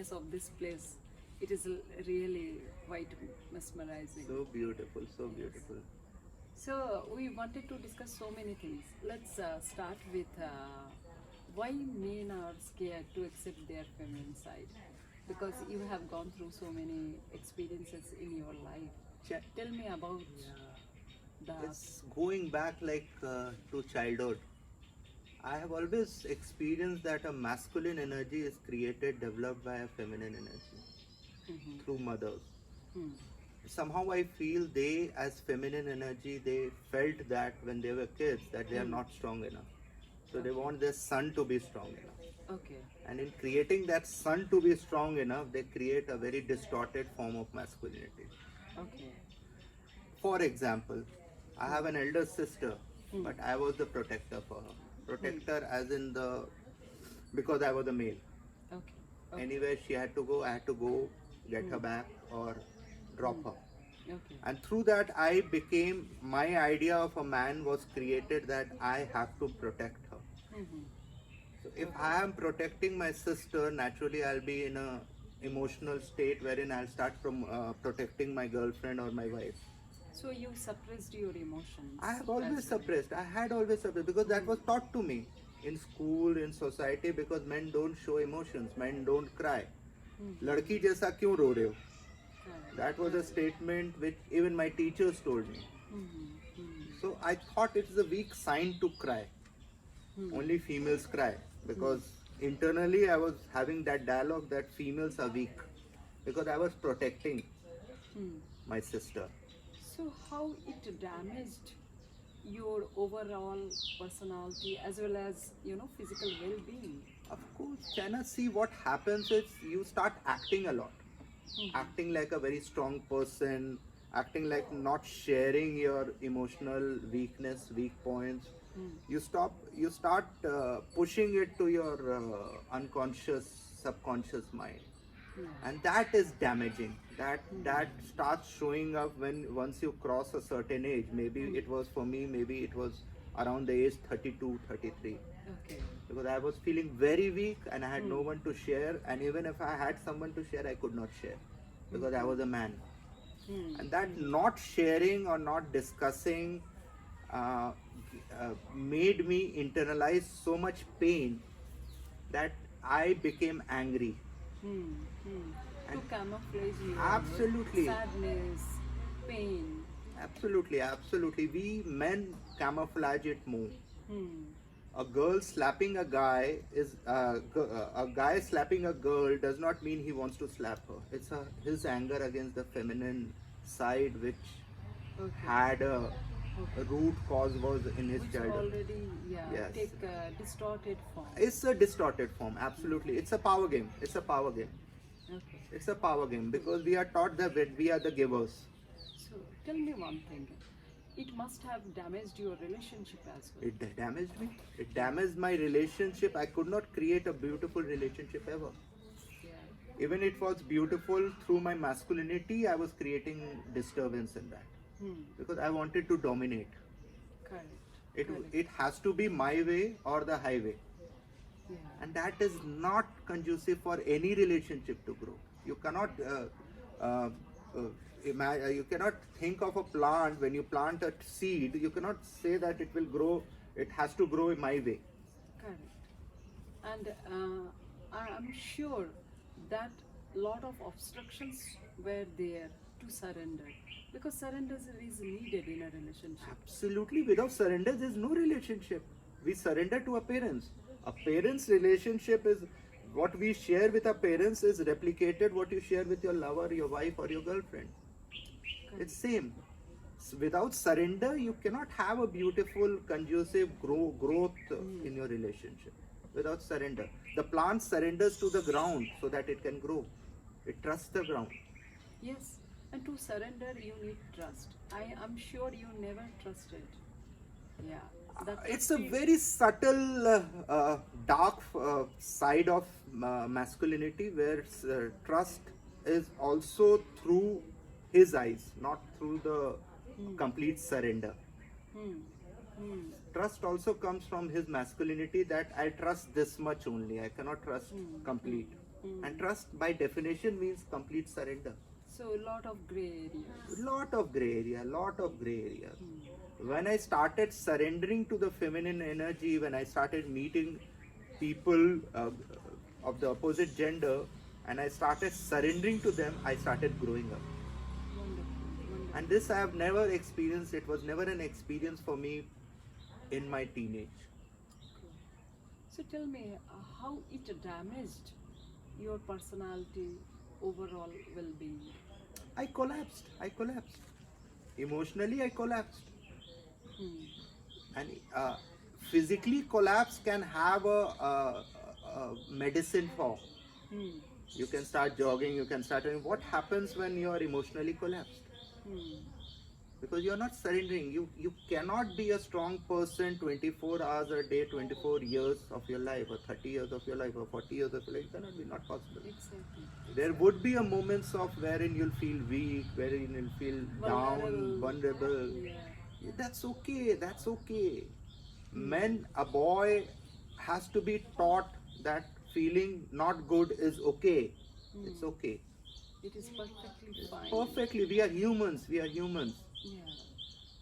calmness of this place, it is really quite mesmerizing. So beautiful, so Yes. beautiful. So we wanted to discuss so many things. Let's start with why men are scared to accept their feminine side. Because you have gone through so many experiences in your life. Tell me about that. It's going back like to childhood. I have always experienced that a masculine energy is created, developed by a feminine energy Mm-hmm. through mothers. Hmm. Somehow I feel they, as feminine energy, they felt that when they were kids that they are not strong enough. So they Okay. want their son to be strong enough. Okay. And in creating that son to be strong enough, they create a very distorted form of masculinity. Okay. For example, I have an elder sister, Hmm. but I was the protector for her. Hmm. Protector as in the, because I was a male. Okay. Okay. Anywhere she had to go, I had to go get her back or drop her. Okay. And through that, I became, my idea of a man was created that I have to protect her. Mm-hmm. So if I am protecting my sister, naturally I'll be in a emotional state wherein I'll start from protecting my girlfriend or my wife. So you suppressed your emotions. I have as always well. suppressed. I had always suppressed because that was taught to me in school, in society. Because men don't show emotions, men don't cry. लड़की जैसा क्यों रो रहे हो? Correct. That was a statement which even my teachers told me. Mm-hmm. So I thought it's a weak sign to cry. Only females cry because internally I was having that dialogue that females are weak because I was protecting Hmm. my sister. So how it damaged your overall personality as well as physical well-being. Of course, China, see what happens is you start acting a lot. Acting like a very strong person, acting like not sharing your emotional weakness, weak points. You start pushing it to your unconscious, subconscious mind. And that is damaging. That starts showing up when once you cross a certain age. Maybe it was for me, maybe it was around the age 32, 33. Okay. Because I was feeling very weak and I had no one to share, and even if I had someone to share, I could not share because I was a man. And that not sharing or not discussing uh, made me internalize so much pain that I became angry. Hmm. Hmm. To And camouflage your absolutely, sadness, pain. absolutely, absolutely, we men camouflage it more. Hmm. A girl slapping a guy is a guy slapping a girl does not mean he wants to slap her. It's his anger against the feminine side which Okay. had a root cause was in his Which childhood. already Yes. take distorted form. It's a distorted form, absolutely. It's a power game. It's a power game. Okay. It's a power game because we are taught that we are the givers. So tell me one thing. It must have damaged your relationship as well. It damaged me. It damaged my relationship. I could not create a beautiful relationship ever. Yeah. Even it was beautiful through my masculinity, I was creating disturbance in that Hmm. because I wanted to dominate. Correct. It Correct. it has to be my way or the highway, Yeah. and that is not conducive for any relationship to grow. You cannot uh, uh, you cannot think of a plant when you plant a seed. You cannot say that it will grow. It has to grow in my way. Correct. And I'm sure that lot of obstructions were there to surrender because surrender is needed in a relationship. Absolutely, without surrender, there is no relationship. We surrender to our parents. A parents' relationship is what we share with our parents is replicated what you share with your lover, your wife, or your girlfriend. It's same. Without surrender, you cannot have a beautiful, conducive growth in your relationship. Without surrender, the plant surrenders to the ground so that it can grow. It trusts the ground. Yes, and to surrender you need trust. I am sure you never trusted. Yeah, that It's a trust is- very subtle, dark side of masculinity where trust is also through his eyes, not through the complete surrender. Hmm. Hmm. Trust also comes from his masculinity that I trust this much only. I cannot trust complete. And trust by definition means complete surrender. So a lot of gray areas. Lot of gray area, lot of gray area. Hmm. When I started surrendering to the feminine energy, when I started meeting people of the opposite gender, and I started surrendering to them, I started growing up. Wonderful, wonderful. And this I have never experienced. It was never an experience for me in my teenage. Cool. So tell me how it damaged your personality, overall well-being. I collapsed. Emotionally, I collapsed. Hmm. And physically collapse can have a medicine for. Hmm. You can start jogging, you can start doing. What happens when you are emotionally collapsed? Hmm. Because you are not surrendering. You cannot be a strong person 24 hours a day, 24 years of your life, or 30 years of your life, or 40 years of your life. It cannot be, not possible. Exactly. There would be a moments of wherein you'll feel weak, wherein you'll feel down, vulnerable. Yeah. That's okay. That's okay. A boy has to be taught that feeling not good is okay. It's okay. It is perfectly fine. Perfectly. We are humans. We are humans. Yeah.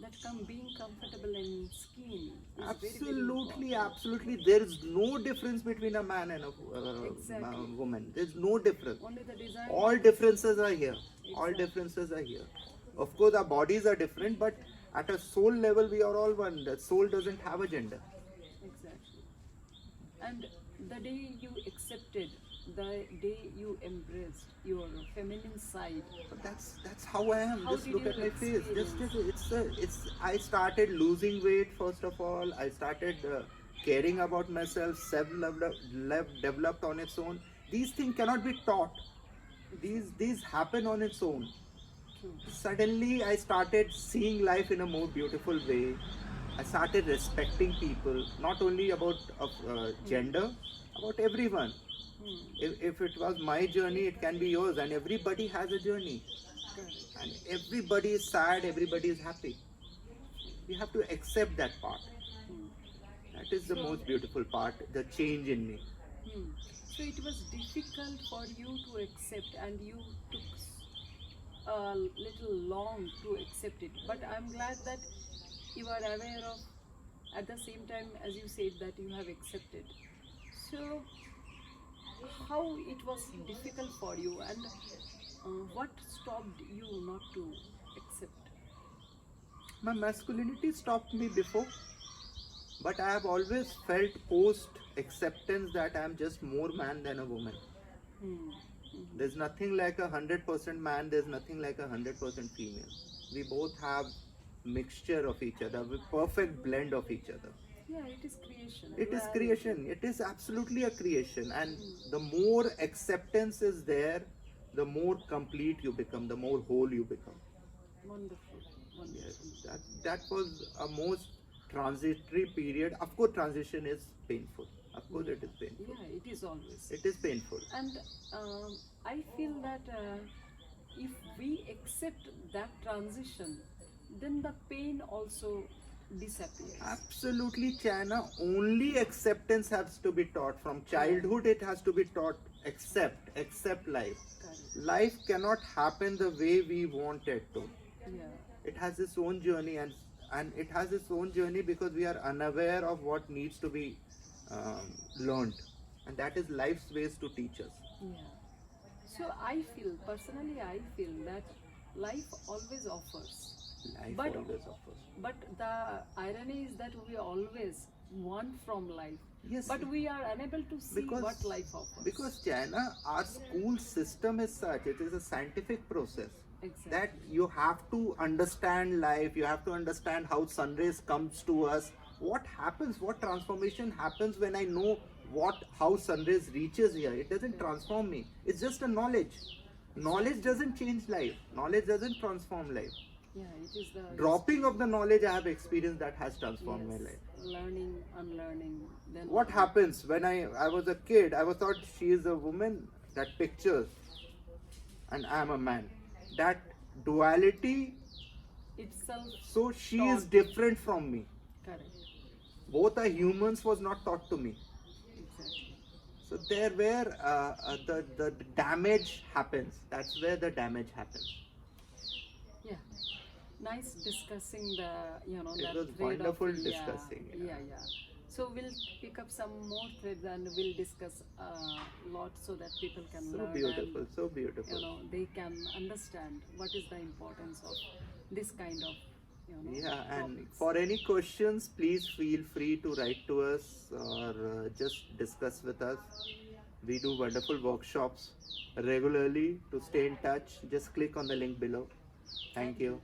That being comfortable in skin is very, very Absolutely, important. absolutely. There is no difference between a man and a Exactly. woman. There's no difference. Only the design. All differences are here. All Exactly. differences are here. Of course, our bodies are different, but at a soul level, we are all one. The soul doesn't have a gender. Exactly. And the day you accepted, the day you embraced your feminine side, But that's how I am. How Just did look you at my face. experience? It's. I started losing weight first of all. I started caring about myself. Self love developed on its own. These things cannot be taught. These happen on its own. true. Suddenly, I started seeing life in a more beautiful way. I started respecting people, not only about gender, about everyone. Hmm. If it was my journey, it can be yours, and everybody has a journey. Correct. And everybody is sad, everybody is happy. We have to accept that part. Hmm. That is the So- most beautiful part, the change in me. Hmm. So it was difficult for you to accept, and you took a little long to accept it. But I'm glad that you are aware of, at the same time as you said that you have accepted. So how it was difficult for you, and what stopped you not to accept? My masculinity stopped me before, but I have always felt post acceptance that I am just more man than a woman. Hmm. There's nothing like 100% man, there's nothing like 100% female. We both have mixture of each other, with perfect blend of each other. Yeah, it is creation. It is duality. creation. It is absolutely a creation. And the more acceptance is there, the more complete you become, the more whole you become. Wonderful, wonderful. Yes, that was a most transitory period. Of course, transition is painful. Of course, it is painful. Yeah, it is always. It is painful. And I feel that if we accept that transition, then the pain also disappears. Absolutely, China. Only acceptance has to be taught from childhood. It has to be taught. Accept life. Correct. Life cannot happen the way we want it to. Yeah. It has its own journey, and it has its own journey because we are unaware of what needs to be learned, and that is life's ways to teach us. Yeah. So I feel, personally, I feel that life always offers. Life But- always offers. But the irony is that we always want from life. Yes, But we are unable to see Because- what life offers. because China, our school system is such. It is a scientific process. Exactly. That you have to understand life, you have to understand how sun rays comes to us, what happens, what transformation happens when I know how sun rays reaches here. It doesn't transform me, it's just a knowledge doesn't change life, knowledge doesn't transform life. Yeah, it is the Dropping of the knowledge I have experienced that has transformed my yes, life. learning, unlearning. Then What happens when I was a kid, I was thought she is a woman that pictures and I am a man. That duality, itself. so she Taught. is different from me. Correct. Both are humans was not taught to me. Exactly. So there where the damage happens. That's where the damage happens. Yeah. Nice discussing the, It that was thread wonderful of, discussing, yeah. yeah. So we'll pick up some more threads and we'll discuss a lot so that people can So learn beautiful, and, so beautiful. they can understand what is the importance of this kind of, Yeah, and topics. for any questions, please feel free to write to us or just discuss with us. We do wonderful workshops regularly. To stay in touch, just click on the link below. Thank you.